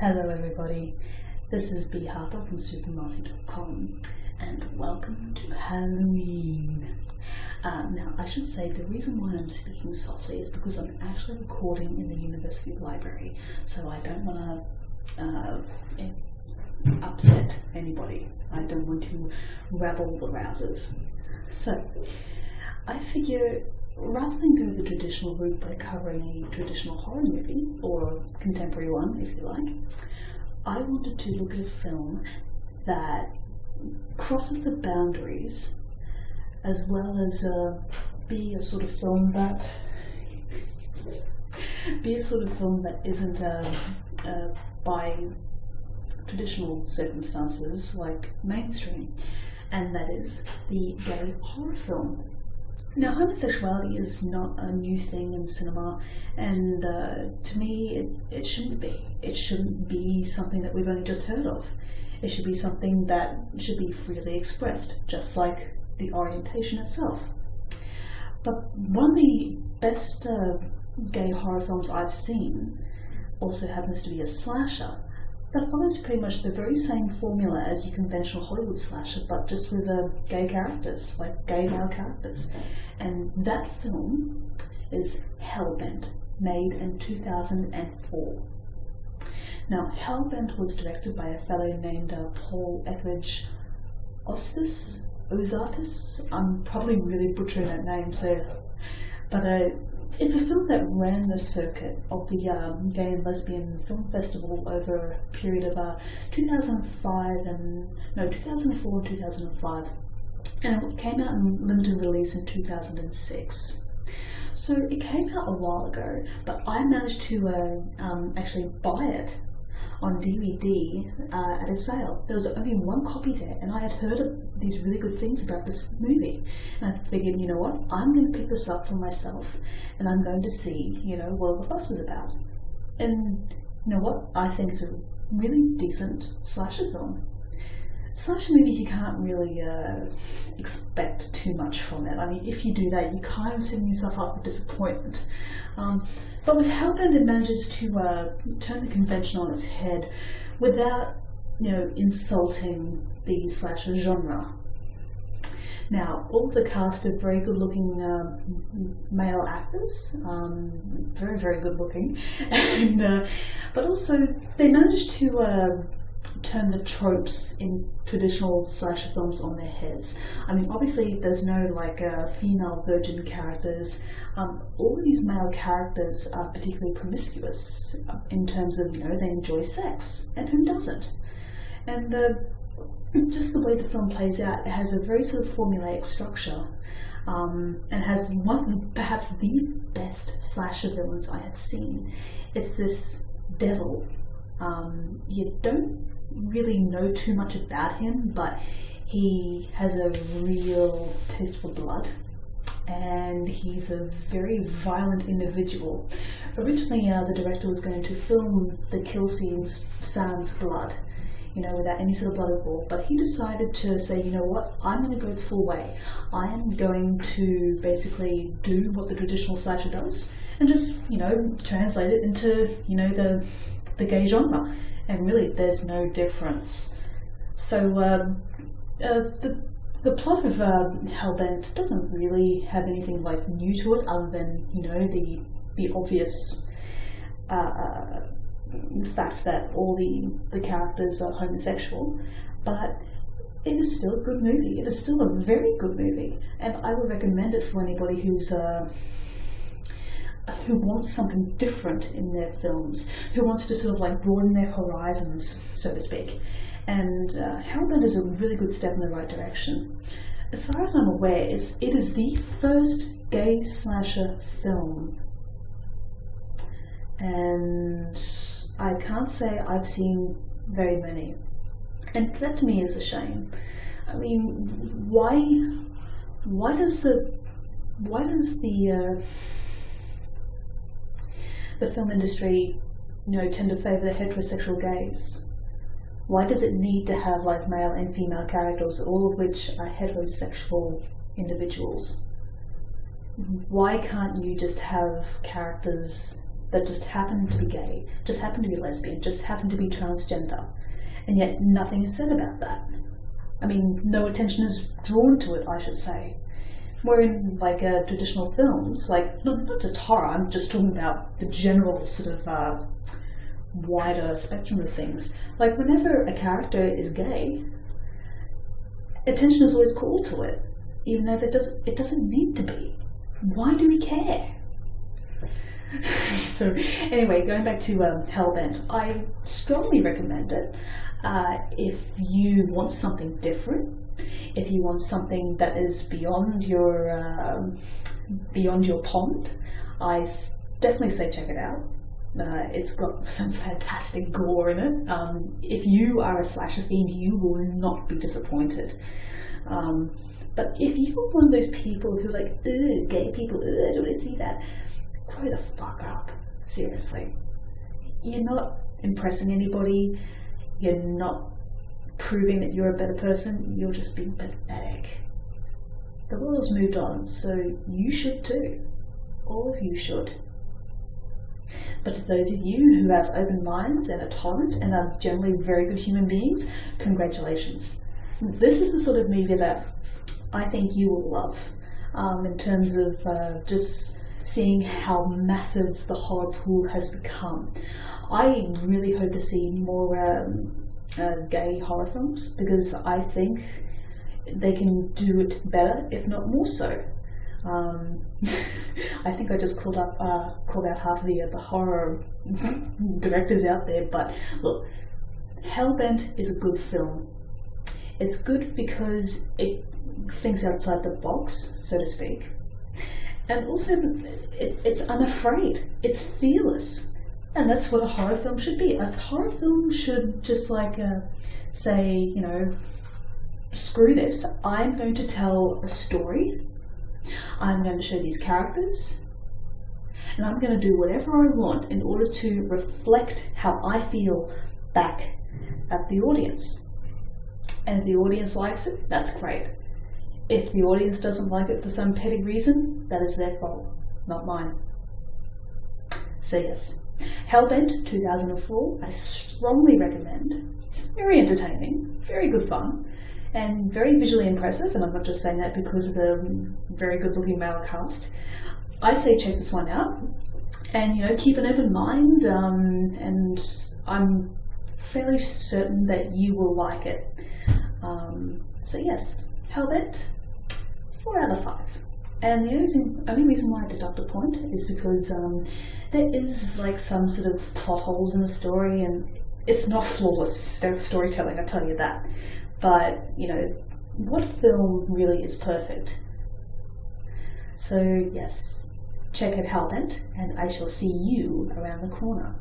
Hello everybody, this is B. Harper from supermarcy.com and welcome to Halloween. Now I should say the reason why I'm speaking softly is because I'm actually recording in the university library, so I don't want to upset anybody. I don't want to rabble the rousers. So I figure rather than go the traditional route by covering a traditional horror movie, or a contemporary one if you like, I wanted to look at a film that crosses the boundaries as well as be a sort of film that isn't by traditional circumstances like mainstream, and that is the gay horror film. Now, homosexuality is not a new thing in cinema, and to me it shouldn't be. It shouldn't be something that we've only just heard of. It should be something that should be freely expressed, just like the orientation itself. But one of the best gay horror films I've seen also happens to be a slasher that follows pretty much the very same formula as your conventional Hollywood slasher, but just with gay characters, like gay male characters. And that film is Hellbent, made in 2004. Now, Hellbent was directed by a fellow named Paul Etheridge Ozatis. I'm probably really butchering that name, but it's a film that ran the circuit of the Gay and Lesbian Film Festival over a period of 2004 and 2005, and it came out in limited release in 2006. So it came out a while ago, but I managed to actually buy it on DVD at a sale. There was only one copy there, and I had heard of these really good things about this movie, and I figured, you know what, I'm going to pick this up for myself and I'm going to see, what the fuss was about. And you know what, I think it's a really decent slasher film. Slasher movies, you can't really expect too much from it. I mean, if you do that, you're kind of setting yourself up for disappointment. But with Hellbent, it manages to turn the convention on its head without, insulting the slasher genre. Now, all of the cast are very good-looking male actors, very, very good-looking, and but also they managed to turn the tropes in traditional slasher films on their heads. I mean, obviously there's no female virgin characters. All of these male characters are particularly promiscuous in terms of, they enjoy sex, and who doesn't? And just the way the film plays out, it has a very sort of formulaic structure, and has perhaps the best slasher villains I have seen. It's this devil. You don't really know too much about him, but he has a real taste for blood, and he's a very violent individual. Originally, the director was going to film the kill scenes sans blood, without any sort of blood involved, but he decided to say, you know what, I'm going to go the full way. I am going to basically do what the traditional slasher does and just, translate it into, the gay genre, and really there's no difference. So the plot of Hellbent doesn't really have anything new to it, other than the obvious fact that all the characters are homosexual, but it is still a good movie. It is still a very good movie, and I would recommend it for anybody who wants something different in their films, who wants to sort of broaden their horizons, so to speak. And Hellbent is a really good step in the right direction. As far as I'm aware, it is the first gay slasher film, and I can't say I've seen very many, and that to me is a shame. I mean, why does the film industry, tend to favour the heterosexual gays? Why does it need to have male and female characters, all of which are heterosexual individuals? Why can't you just have characters that just happen to be gay, just happen to be lesbian, just happen to be transgender, and yet nothing is said about that. I mean, no attention is drawn to it, I should say. Where in like traditional films, like not just horror, I'm just talking about the general sort of wider spectrum of things. Like whenever a character is gay, attention is always called to it, even though it doesn't need to be. Why do we care? So anyway, going back to Hellbent, I strongly recommend it if you want something different, if you want something that is beyond your pond. I definitely say check it out. It's got some fantastic gore in it. If you are a slasher fiend, you will not be disappointed. But if you're one of those people who are like, ugh, gay people, ugh, I don't want to see that, grow the fuck up. Seriously. You're not impressing anybody. You're not proving that you're a better person. You're just being pathetic. The world's moved on, so you should too. All of you should. But to those of you who have open minds and are tolerant and are generally very good human beings, congratulations. This is the sort of movie that I think you will love, in terms of just seeing how massive the horror pool has become. I really hope to see more gay horror films, because I think they can do it better, if not more so. I think I just called out half of the horror directors out there, but look, Hellbent is a good film. It's good because it thinks outside the box, so to speak, and also it's unafraid, it's fearless, and that's what a horror film should be. A horror film should just like say, you know, screw this, I'm going to tell a story, I'm going to show these characters, and I'm going to do whatever I want in order to reflect how I feel back at the audience. And if the audience likes it, that's great. If the audience doesn't like it for some petty reason, that is their fault, not mine. So yes, Hellbent 2004, I strongly recommend. It's very entertaining, very good fun, and very visually impressive, and I'm not just saying that because of the very good looking male cast. I say check this one out, and you know, keep an open mind, and I'm fairly certain that you will like it. So yes, Hellbent, 4 out of 5. And the only reason why I deduct a point is because there is like some sort of plot holes in the story, and it's not flawless storytelling, I tell you that. But, you know, what film really is perfect? So yes, check out Hellbent, and I shall see you around the corner.